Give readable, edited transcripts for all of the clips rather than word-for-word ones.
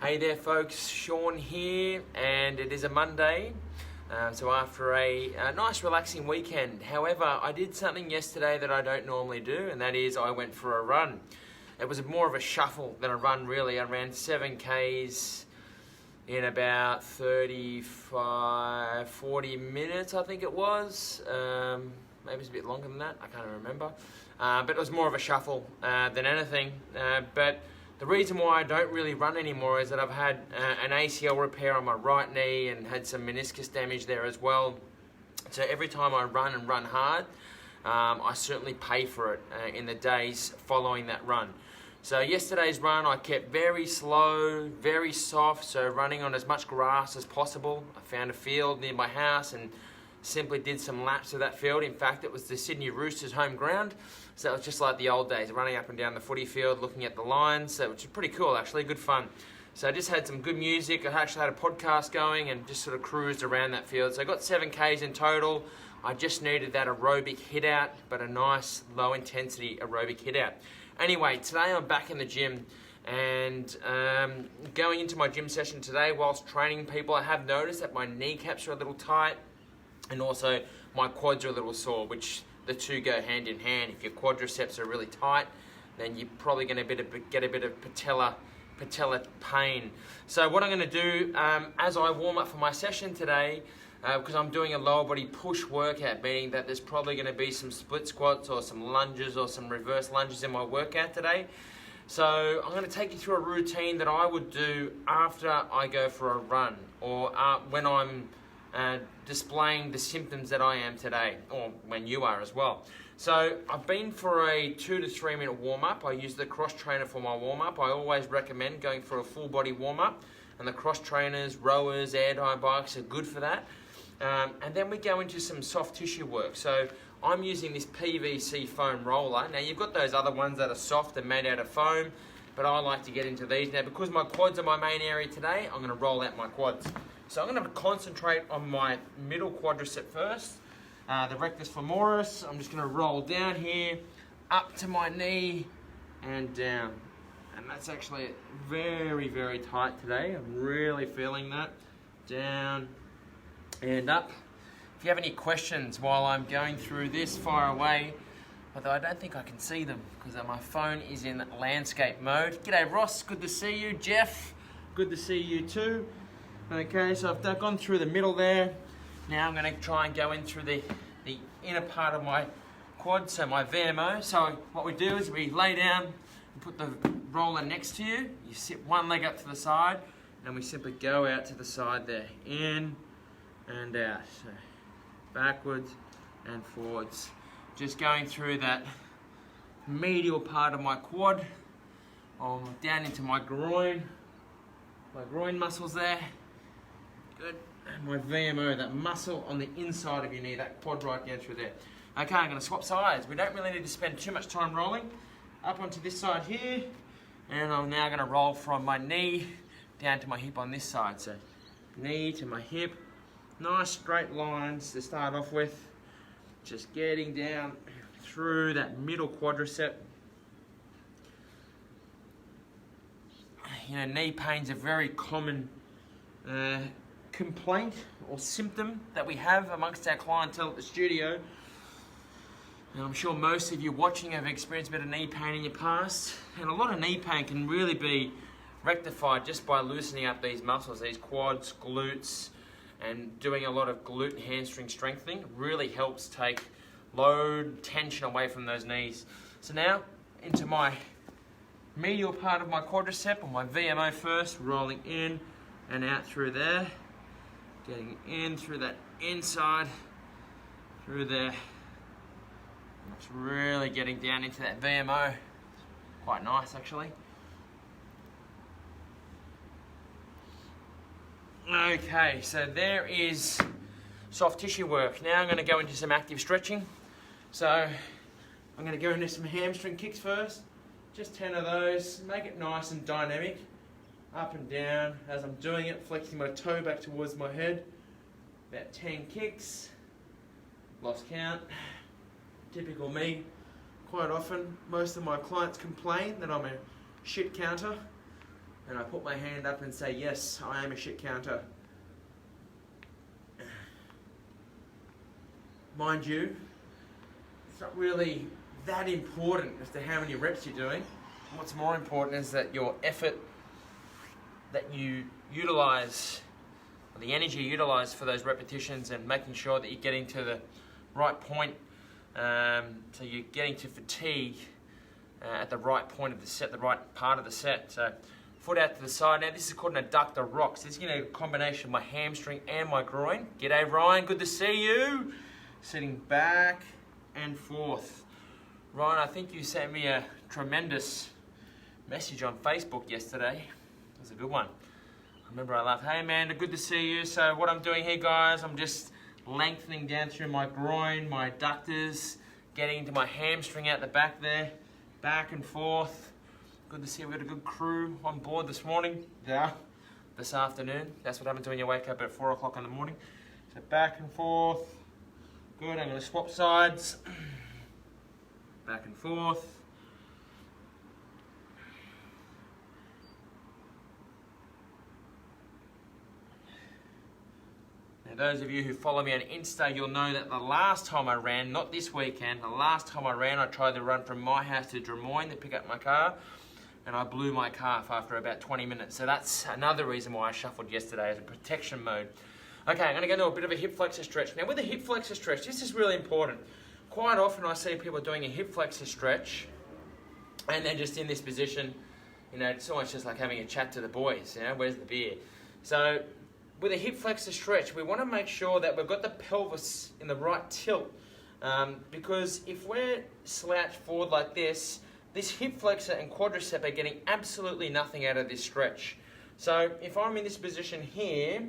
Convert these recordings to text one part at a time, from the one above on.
Hey there folks, Sean here, and it is a Monday, so after a nice relaxing weekend. However, I did something yesterday that I don't normally do, and that is I went for a run. It was more of a shuffle than a run really. I ran 7Ks in about 40 minutes I think it was. Maybe it's a bit longer than that, I can't remember. But it was more of a shuffle than anything. But the reason why I don't really run anymore is that I've had an ACL repair on my right knee and had some meniscus damage there as well. So every time I run and run hard, I certainly pay for it in the days following that run. So yesterday's run I kept very slow, very soft, so running on as much grass as possible. I found a field near my house and simply did some laps of that field. In fact, it was the Sydney Roosters home ground, so it was just like the old days, running up and down the footy field, looking at the lines, so which was pretty cool actually, good fun. So I just had some good music, I actually had a podcast going and just sort of cruised around that field. So I got 7Ks in total. I just needed that aerobic hit out, but a nice low intensity aerobic hit out. Anyway, today I'm back in the gym and going into my gym session today whilst training people, I have noticed that my kneecaps are a little tight and also my quads are a little sore, which the two go hand in hand. If your quadriceps are really tight, then you're probably going to get a bit of patella pain. So what I'm going to do as I warm up for my session today, because I'm doing a lower body push workout, meaning that there's probably going to be some split squats or some lunges or some reverse lunges in my workout today. So I'm going to take you through a routine that I would do after I go for a run or when I'm displaying the symptoms that I am today, or when you are as well. So I've been for a 2 to 3 minute warm up. I use the cross trainer for my warm up. I always recommend going for a full body warm up, and the cross trainers, rowers, air dive bikes are good for that. And then we go into some soft tissue work. So I'm using this PVC foam roller. Now you've got those other ones that are soft and made out of foam, but I like to get into these. Now because my quads are my main area today, I'm going to roll out my quads. So I'm going to concentrate on my middle quadricep first, the rectus femoris. I'm just going to roll down here, up to my knee and down. And that's actually very, very tight today. I'm really feeling that. Down and up. If you have any questions while I'm going through this, fire away. Although I don't think I can see them because my phone is in landscape mode. G'day Ross, good to see you. Jeff, good to see you too. Okay, so I've gone through the middle there. Now I'm going to try and go in through the inner part of my quad, so my VMO. So what we do is we lay down and put the roller next to you. You sit one leg up to the side and we simply go out to the side there. In and out. So backwards and forwards. Just going through that medial part of my quad, down into my groin muscles there. Good. And my VMO, that muscle on the inside of your knee, that quad right down through there. Okay, I'm going to swap sides. We don't really need to spend too much time rolling. Up onto this side here, and I'm now going to roll from my knee down to my hip on this side. So knee to my hip, nice straight lines to start off with. Just getting down through that middle quadricep. You know, knee pain's a very common complaint or symptom that we have amongst our clientele at the studio. And I'm sure most of you watching have experienced a bit of knee pain in your past. And a lot of knee pain can really be rectified just by loosening up these muscles, these quads, glutes, and doing a lot of glute and hamstring strengthening really helps take load, tension away from those knees. So now into my medial part of my quadricep, or my VMO first, rolling in and out through there, getting in through that inside, through there. It's really getting down into that VMO. Quite nice actually. Okay, so there is soft tissue work. Now I'm going to go into some active stretching. So I'm going to go into some hamstring kicks first. Just 10 of those. Make it nice and dynamic. Up and down as I'm doing it, flexing my toe back towards my head. About 10 kicks. Lost count. Typical me. Quite often, most of my clients complain that I'm a shit counter. and I put my hand up and say, yes, I am a shit counter. Mind you, it's not really that important as to how many reps you're doing. What's more important is that your effort that you utilize, or the energy you utilize for those repetitions, and making sure that you're getting to the right point, so you're getting to fatigue at the right point of the set, the right part of the set. So foot out to the side. Now this is called an adductor rocks. This is a combination of my hamstring and my groin. G'day Ryan, good to see you. Sitting back and forth. Ryan, I think you sent me a tremendous message on Facebook yesterday. It was a good one. I remember I laughed, hey Amanda, good to see you. So what I'm doing here, guys, I'm just lengthening down through my groin, my adductors, getting into my hamstring out the back there, back and forth. Good to see we've got a good crew on board this morning. Yeah. This afternoon. That's what happens when you wake up at 4 o'clock in the morning. So back and forth. Good, I'm going to swap sides. Back and forth. Now those of you who follow me on Insta, you'll know that the last time I ran, not this weekend, the last time I ran, I tried to run from my house to Drummoyne to pick up my car, and I blew my calf after about 20 minutes. So that's another reason why I shuffled yesterday, as a protection mode. Okay, I'm going to go into a bit of a hip flexor stretch. Now with a hip flexor stretch, this is really important. Quite often I see people doing a hip flexor stretch and they're just in this position, it's almost just like having a chat to the boys, where's the beer? So with a hip flexor stretch, we want to make sure that we've got the pelvis in the right tilt, because if we're slouched forward like this hip flexor and quadricep are getting absolutely nothing out of this stretch. So if I'm in this position here,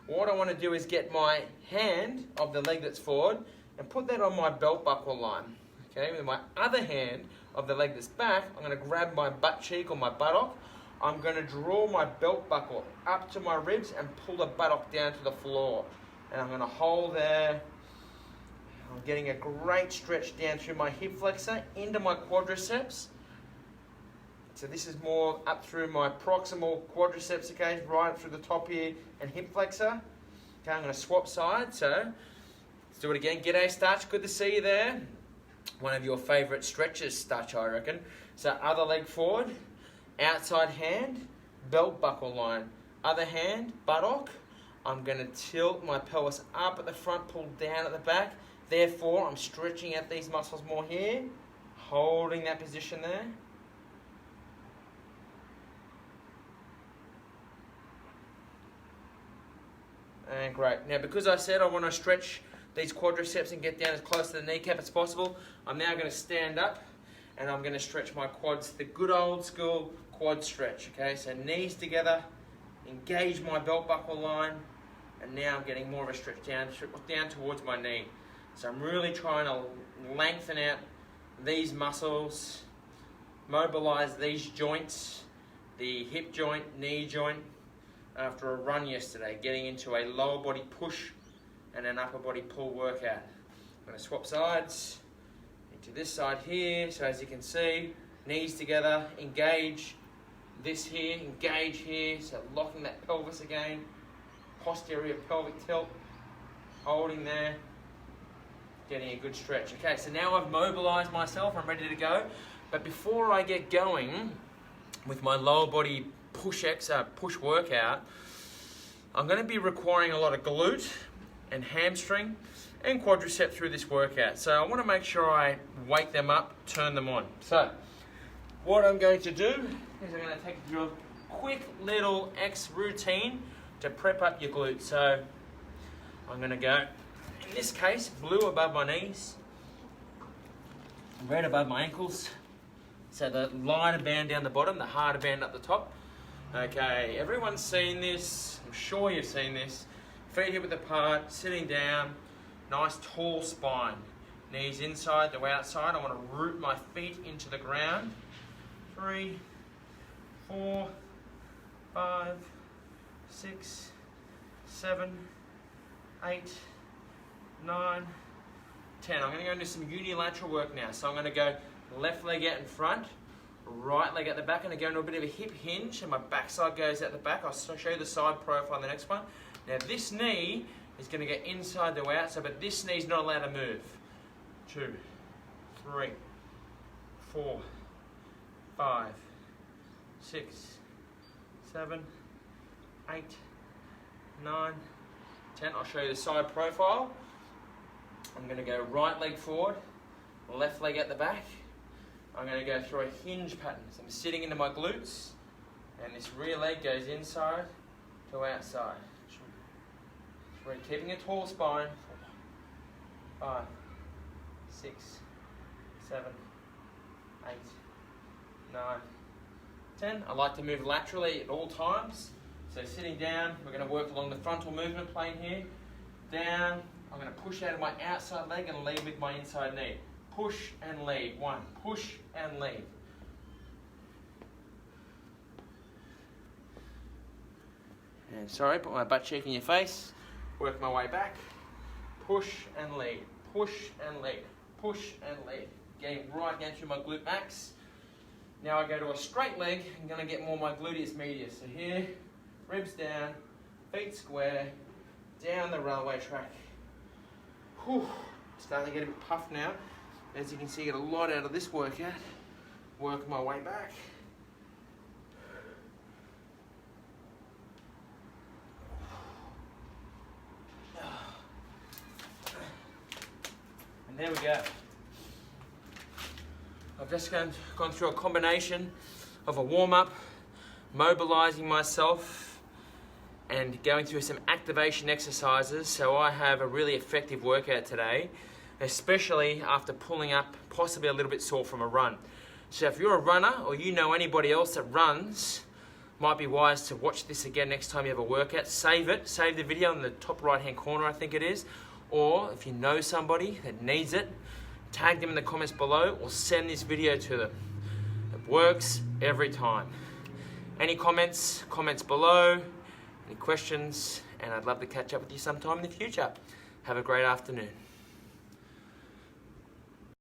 what I want to do is get my hand of the leg that's forward and put that on my belt buckle line. Okay, with my other hand of the leg that's back, I'm going to grab my butt cheek or my buttock. I'm going to draw my belt buckle up to my ribs and pull the buttock down to the floor. And I'm going to hold there. I'm getting a great stretch down through my hip flexor into my quadriceps. So this is more up through my proximal quadriceps, okay, right up through the top here, and hip flexor. Okay, I'm going to swap sides, so let's do it again. G'day, Stutch, good to see you there. One of your favourite stretches, Stutch, I reckon. So other leg forward, outside hand, belt buckle line. Other hand, buttock. I'm going to tilt my pelvis up at the front, pull down at the back. Therefore, I'm stretching out these muscles more here, holding that position there. And great. Now, because I said I want to stretch these quadriceps and get down as close to the kneecap as possible, I'm now going to stand up and I'm going to stretch my quads, the good old school quad stretch. Okay, so knees together, engage my belt buckle line, and now I'm getting more of a stretch down towards my knee. So I'm really trying to lengthen out these muscles, mobilize these joints, the hip joint, knee joint, after a run yesterday, getting into a lower body push and an upper body pull workout. I'm going to swap sides into this side here. So as you can see, knees together, engage this here, engage here. So locking that pelvis again, posterior pelvic tilt, holding there, getting a good stretch. Okay, so now I've mobilized myself, I'm ready to go. But before I get going with my lower body push workout, I'm going to be requiring a lot of glute and hamstring and quadricep through this workout. So I want to make sure I wake them up, turn them on. So what I'm going to do is I'm going to take you through a quick little routine to prep up your glutes. So I'm going to go, in this case, blue above my knees, red above my ankles. So the lighter band down the bottom, the harder band up the top. Okay, everyone's seen this. I'm sure you've seen this. Feet hip width apart, sitting down, nice tall spine. Knees inside to outside. I want to root my feet into the ground. 3, 4, 5, 6, 7, 8, 9, 10. I'm going to go into some unilateral work now. So I'm going to go left leg out in front, right leg at the back, and I go into a bit of a hip hinge, and my backside goes out the back. I'll show you the side profile on the next one. Now this knee is going to go inside to outside, but this knee's not allowed to move. 2, 3, 4, 5, 6, 7, 8, 9, 10. I'll show you the side profile. I'm going to go right leg forward, left leg at the back. I'm going to go through a hinge pattern. So I'm sitting into my glutes, and this rear leg goes inside to outside. 3, keeping a tall spine. 4, 5, 6, 7, 8, 9, 10. I like to move laterally at all times. So sitting down, we're going to work along the frontal movement plane here. Down, I'm going to push out of my outside leg and lead with my inside knee. Push and lead. 1, push and lead. And sorry, put my butt cheek in your face. Work my way back. Push and lead. Push and lead. Push and lead. Getting right down through my glute max. Now I go to a straight leg. I'm going to get more my gluteus medius. So here, ribs down, feet square, down the railway track. Whew. Starting to get a bit puffed now. As you can see, I get a lot out of this workout. Work my way back. And there we go. I've just gone through a combination of a warm-up, mobilizing myself, and going through some activation exercises, so I have a really effective workout today, especially after pulling up, possibly a little bit sore from a run. So if you're a runner, or you know anybody else that runs, might be wise to watch this again next time you have a workout. Save it, save the video in the top right hand corner, I think it is. Or if you know somebody that needs it, tag them in the comments below or send this video to them. It works every time. Any comments below, any questions, and I'd love to catch up with you sometime in the future. Have a great afternoon.